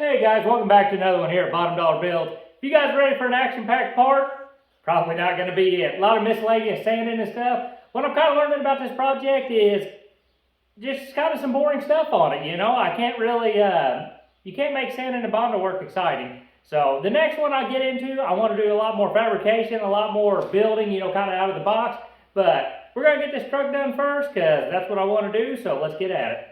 Hey guys, welcome back to another one here at Bottom Dollar Build. If you guys are ready for an action-packed part, probably not going to be it. A lot of miscellaneous sanding and stuff. What I'm kind of learning about this project is just kind of some boring stuff on it, you know. I can't really, you can't make sanding and Bondo work exciting. So the next one I get into, I want to do a lot more fabrication, a lot more building, you know, kind of out of the box. But we're going to get this truck done first because that's what I want to do, so let's get at it.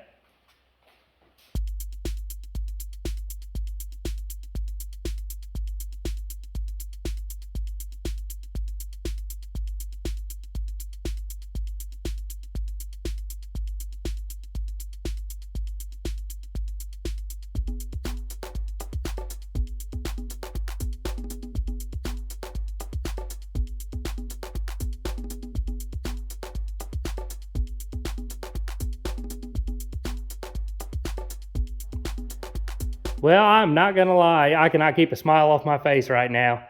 Well, I'm not gonna lie, I cannot keep a smile off my face right now.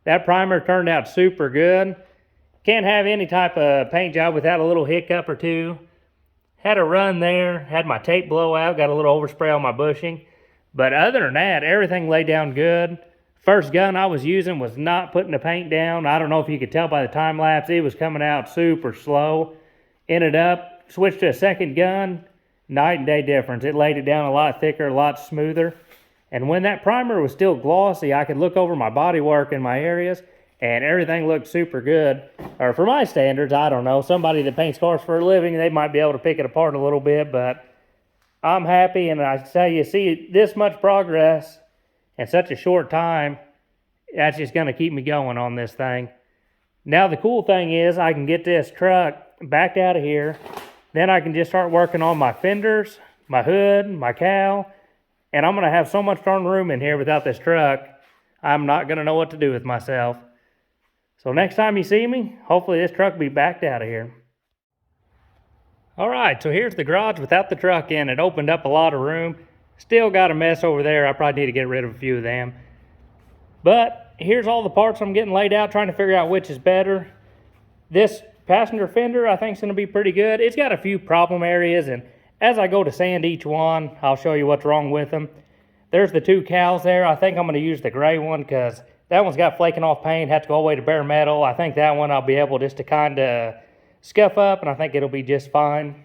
That primer turned out super good. Can't have any type of paint job without a little hiccup or two. Had a run there, had my tape blow out, got a little overspray on my bushing. But other than that, everything laid down good. First gun I was using was not putting the paint down. I don't know if you could tell by the time lapse, it was coming out super slow. Ended up, switched to a second gun, night and day difference. It laid it down a lot thicker, a lot smoother. And when that primer was still glossy, I could look over my bodywork in my areas, and everything looked super good. Or for my standards, I don't know. Somebody that paints cars for a living, they might be able to pick it apart a little bit, but I'm happy, and I tell you, see this much progress in such a short time, that's just going to keep me going on this thing. Now the cool thing is I can get this truck backed out of here. Then I can just start working on my fenders, my hood, my cowl. And I'm going to have so much darn room in here without this truck, I'm not going to know what to do with myself. So next time you see me, hopefully this truck will be backed out of here. All right, so here's the garage without the truck in. It opened up a lot of room. Still got a mess over there. I probably need to get rid of a few of them. But here's all the parts I'm getting laid out, trying to figure out which is better. This passenger fender I think is going to be pretty good. It's got a few problem areas, and as I go to sand each one, I'll show you what's wrong with them. There's the two cowls there. I think I'm going to use the gray one because that one's got flaking off paint, had to go all the way to bare metal. I think that one I'll be able just to kind of scuff up, and I think it'll be just fine.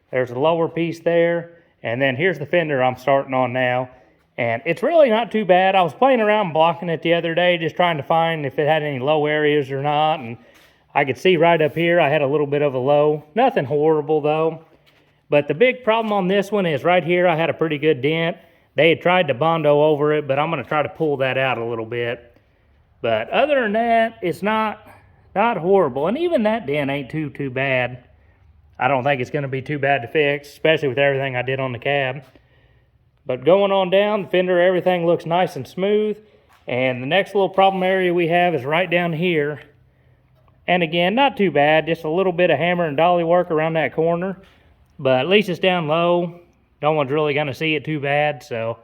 There's the lower piece there, and then here's the fender I'm starting on now. And it's really not too bad. I was playing around blocking it the other day, just trying to find if it had any low areas or not, and I could see right up here I had a little bit of a low. Nothing horrible though. But the big problem on this one is right here I had a pretty good dent. They had tried to Bondo over it, but I'm going to try to pull that out a little bit. But other than that, it's not horrible. And even that dent ain't too bad. I don't think it's going to be too bad to fix, especially with everything I did on the cab. But going on down, the fender, everything looks nice and smooth. And the next little problem area we have is right down here. And again, not too bad, just a little bit of hammer and dolly work around that corner. But at least it's down low. No one's really going to see it too bad. So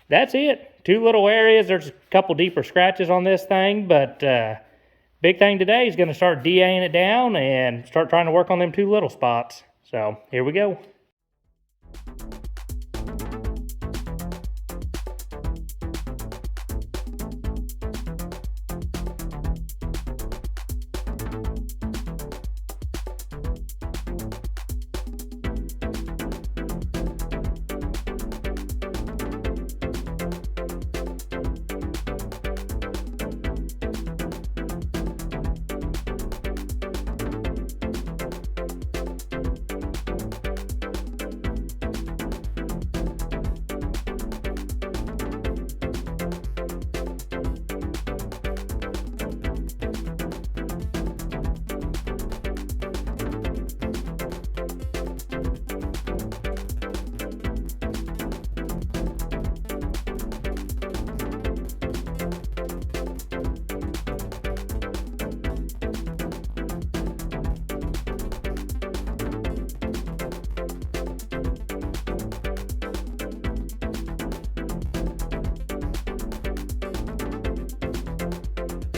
that's it. Two little areas. There's a couple deeper scratches on this thing. But big thing today is going to start DAing it down and start trying to work on them two little spots. So here we go.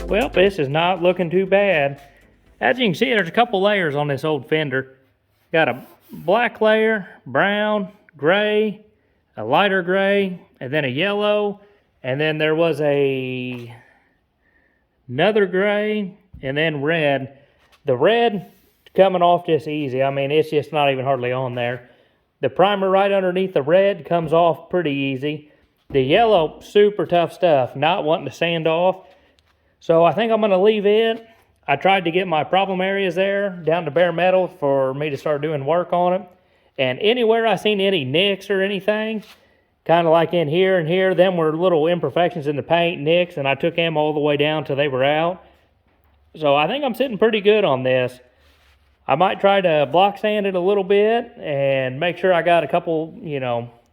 Well, this is not looking too bad. As you can see, there's a couple layers on this old fender. Got a black layer, brown, gray, a lighter gray, and then a yellow, and then there was another gray, and then red. The red coming off just easy. I mean, it's just not even hardly on there. The primer right underneath the red comes off pretty easy. The yellow, super tough stuff, not wanting to sand off. So I think I'm gonna leave it. I tried to get my problem areas there down to bare metal for me to start doing work on it. And anywhere I seen any nicks or anything, kind of like in here and here, them were little imperfections in the paint, nicks, and I took them all the way down till they were out. So I think I'm sitting pretty good on this. I might try to block sand it a little bit and make sure I got a couple,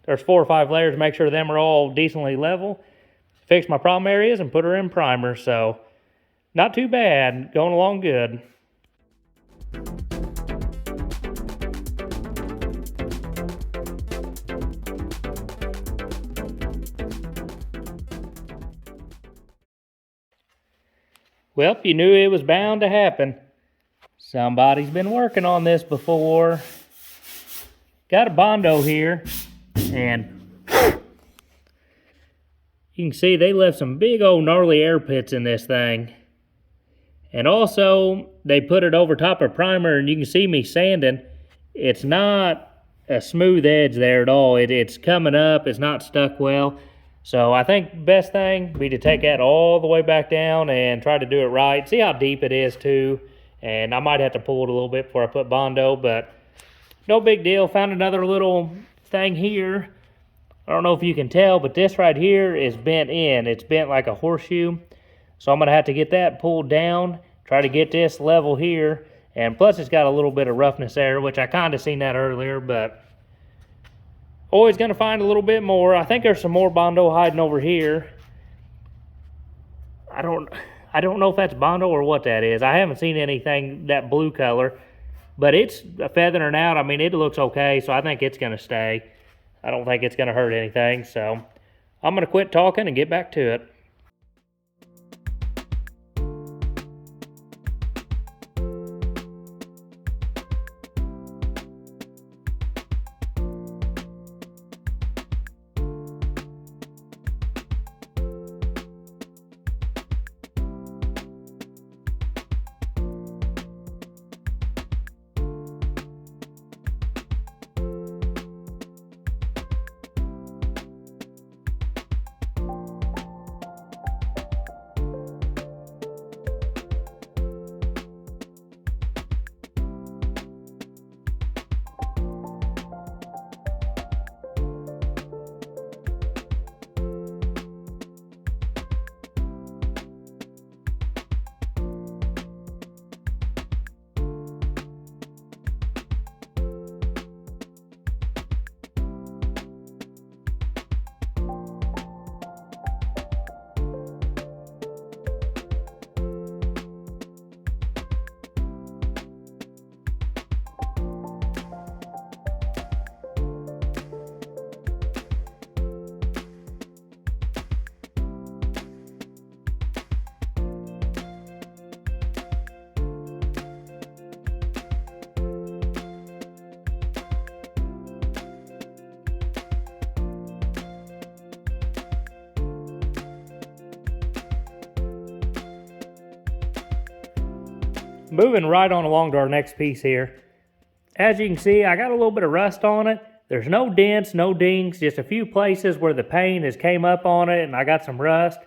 there's 4 or 5 layers, make sure them are all decently level. Fix my problem areas and put her in primer. So not too bad, going along good. Well, you knew it was bound to happen. Somebody's been working on this before. Got a Bondo here, and you can see they left some big old gnarly air pits in this thing. And also, they put it over top of primer, and you can see me sanding. It's not a smooth edge there at all. It's coming up, it's not stuck well. So I think the best thing would be to take that all the way back down and try to do it right. See how deep it is too. And I might have to pull it a little bit before I put Bondo, but no big deal. Found another little thing here. I don't know if you can tell, but this right here is bent in. It's bent like a horseshoe. So I'm gonna have to get that pulled down, try to get this level here. And plus it's got a little bit of roughness there, which I kind of seen that earlier, but always gonna find a little bit more. I think there's some more Bondo hiding over here. I don't know if that's Bondo or what that is. I haven't seen anything that blue color, but it's feathering out. I mean, it looks okay, so I think it's gonna stay. I don't think it's gonna hurt anything, so I'm gonna quit talking and get back to it. Moving right on along to our next piece here. As you can see, I got a little bit of rust on it. There's no dents, no dings, just a few places where the paint has came up on it and I got some rust.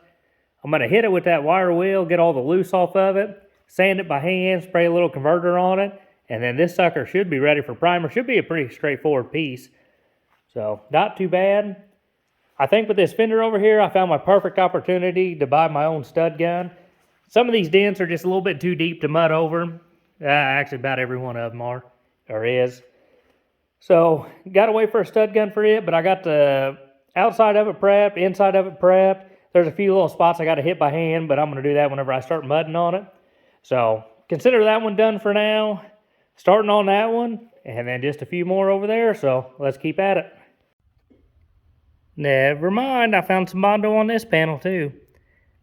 I'm gonna hit it with that wire wheel, get all the loose off of it, sand it by hand, spray a little converter on it, and then this sucker should be ready for primer. Should be a pretty straightforward piece. So, not too bad. I think with this fender over here, I found my perfect opportunity to buy my own stud gun. Some of these dents are just a little bit too deep to mud over. Actually, about every one of them are, or is. So, got to wait for a stud gun for it, but I got the outside of it prepped, inside of it prepped. There's a few little spots I got to hit by hand, but I'm going to do that whenever I start mudding on it. So, consider that one done for now. Starting on that one, and then just a few more over there, so let's keep at it. Never mind, I found some Bondo on this panel too.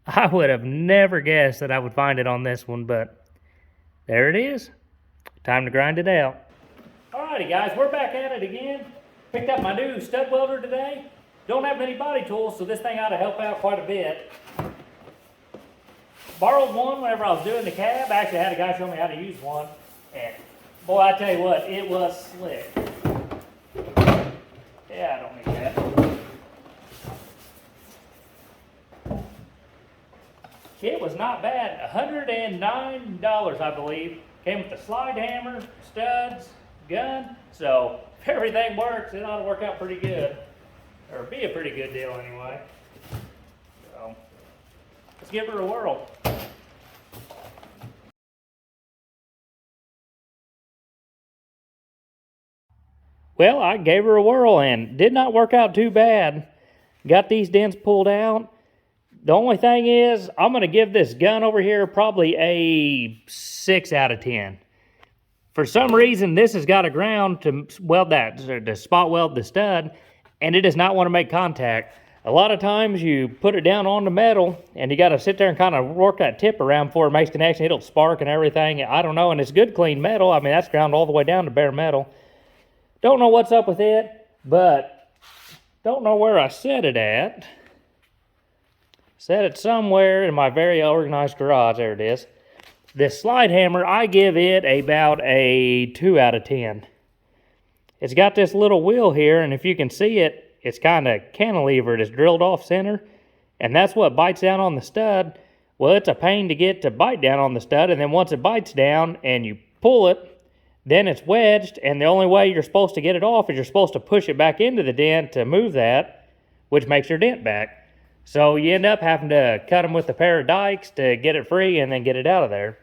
I would have never guessed that I would find it on this one, but there it is. Time to grind it out. Alrighty guys, we're back at it again. Picked up my new stud welder today. Don't have many body tools, so this thing ought to help out quite a bit. Borrowed one whenever I was doing the cab. Actually, I had a guy show me how to use one. And boy, I tell you what, it was slick. Yeah, I don't need that. It was not bad. $109, I believe. Came with the slide hammer, studs, gun. So if everything works, it ought to work out pretty good. Or be a pretty good deal anyway. So let's give her a whirl. Well, I gave her a whirl and did not work out too bad. Got these dents pulled out. The only thing is, I'm going to give this gun over here probably a 6 out of 10. For some reason, this has got a ground to weld that, to spot weld the stud, and it does not want to make contact. A lot of times you put it down on the metal, and you got to sit there and kind of work that tip around before it makes connection. It'll spark and everything. I don't know, and it's good clean metal. I mean, that's ground all the way down to bare metal. Don't know what's up with it, but don't know where I set it at. Set it somewhere in my very organized garage. There it is. This slide hammer, I give it about a 2 out of 10. It's got this little wheel here, and if you can see it, it's kind of cantilevered. It's drilled off center, and that's what bites down on the stud. Well, it's a pain to get to bite down on the stud, and then once it bites down and you pull it, then it's wedged, and the only way you're supposed to get it off is you're supposed to push it back into the dent to move that, which makes your dent back. So you end up having to cut them with a pair of dikes to get it free and then get it out of there.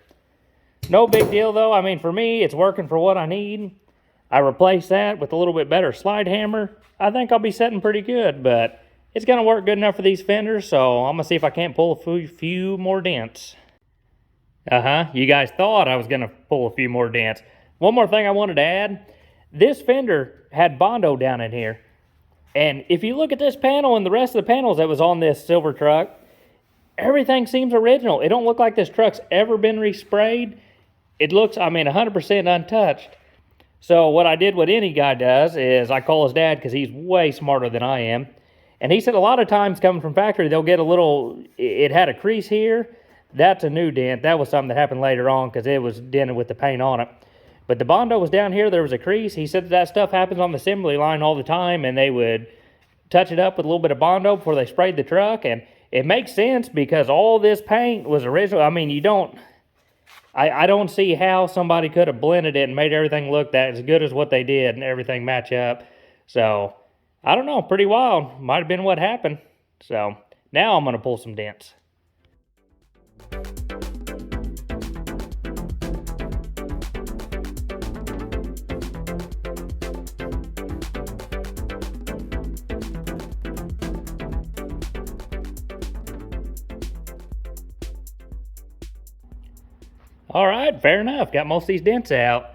No big deal though. I mean, for me, it's working for what I need. I replaced that with a little bit better slide hammer. I think I'll be setting pretty good, but it's going to work good enough for these fenders, so I'm going to see if I can't pull a few more dents. You guys thought I was going to pull a few more dents. One more thing I wanted to add. This fender had Bondo down in here. And if you look at this panel and the rest of the panels that was on this silver truck, everything seems original. It don't look like this truck's ever been resprayed. It looks, 100% untouched. So what I did, what any guy does, is I call his dad because he's way smarter than I am. And he said a lot of times coming from factory, they'll get a little, it had a crease here. That's a new dent. That was something that happened later on because it was dented with the paint on it. But the Bondo was down here, there was a crease. He said that stuff happens on the assembly line all the time, and they would touch it up with a little bit of Bondo before they sprayed the truck. And it makes sense because all this paint was original. I mean, I don't see how somebody could have blended it and made everything look that as good as what they did and everything match up. So, I don't know, pretty wild. Might have been what happened. So, now I'm going to pull some dents. All right, fair enough. Got most of these dents out.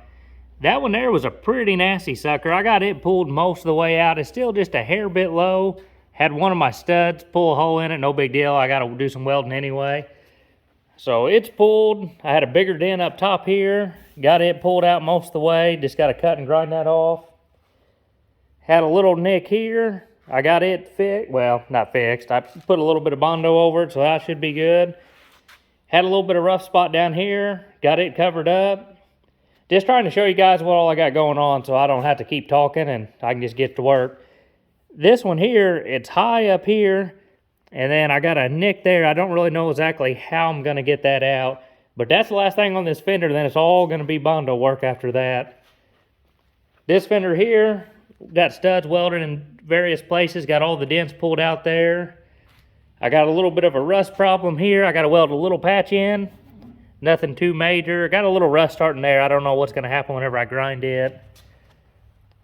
That one there was a pretty nasty sucker. I got it pulled most of the way out. It's still just a hair bit low. Had one of my studs pull a hole in it. No big deal. I got to do some welding anyway. So it's pulled. I had a bigger dent up top here. Got it pulled out most of the way. Just got to cut and grind that off. Had a little nick here. I got it fixed. Well, not fixed. I put a little bit of Bondo over it, so that should be good. Had a little bit of rough spot down here. Got it covered up. Just trying to show you guys what all I got going on so I don't have to keep talking and I can just get to work. This one here, it's high up here. And then I got a nick there. I don't really know exactly how I'm going to get that out. But that's the last thing on this fender. Then it's all going to be Bondo work after that. This fender here, got studs welded in various places. Got all the dents pulled out there. I got a little bit of a rust problem here. I got to weld a little patch in. Nothing too major. Got a little rust starting there. I don't know what's going to happen whenever I grind it.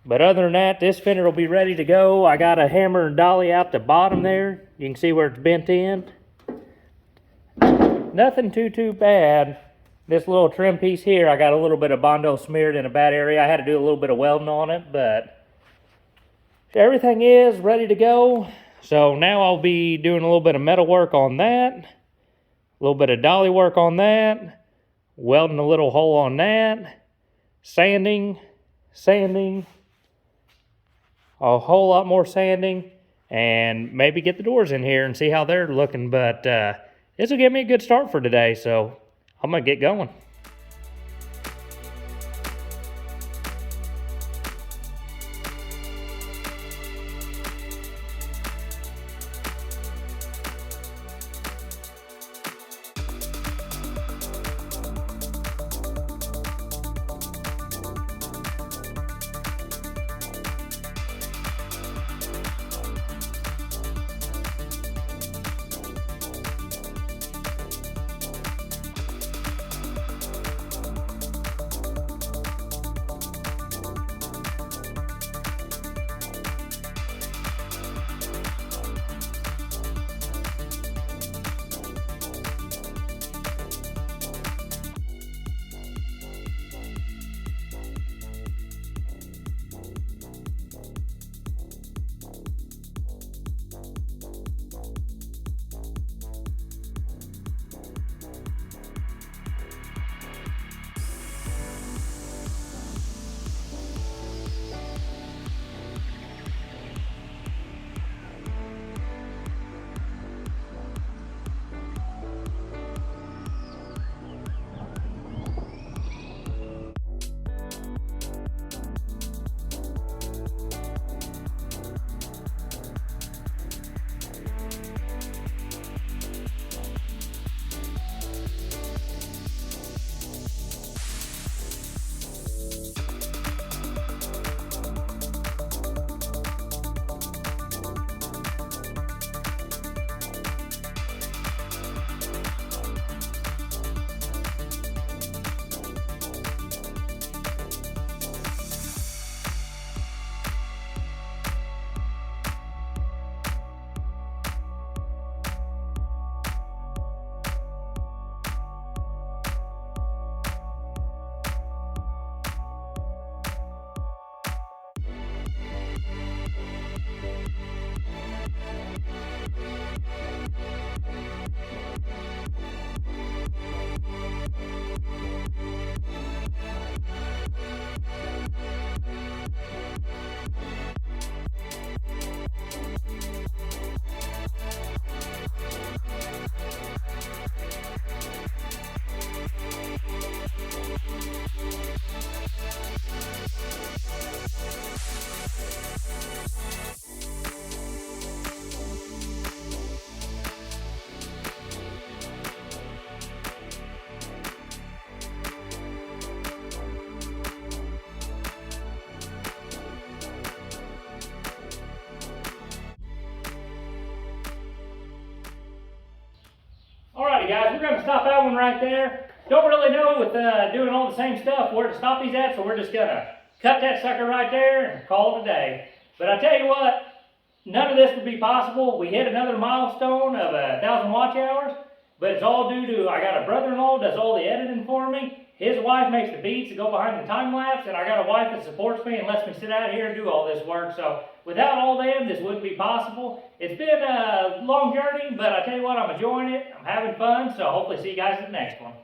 But other than that, this fender will be ready to go. I got a hammer and dolly out the bottom there. You can see where it's bent in. Nothing too bad. This little trim piece here, I got a little bit of Bondo smeared in a bad area. I had to do a little bit of welding on it, but everything is ready to go. So now I'll be doing a little bit of metal work on that, a little bit of dolly work on that, welding a little hole on that, sanding, a whole lot more sanding and maybe get the doors in here and see how they're looking. But this will give me a good start for today, so I'm gonna get going. Alrighty guys, we're going to stop that one right there. Don't really know with doing all the same stuff where to stop these at, so we're just going to cut that sucker right there and call it a day. But I tell you what, none of this would be possible. We hit another milestone of 1,000 watch hours, but it's all due to, I got a brother-in-law who does all the editing for me. His wife makes the beats that go behind the time lapse, and I got a wife that supports me and lets me sit out here and do all this work. So without all them, this wouldn't be possible. It's been a long journey, but I tell you what, I'm enjoying it. I'm having fun, so hopefully see you guys at the next one.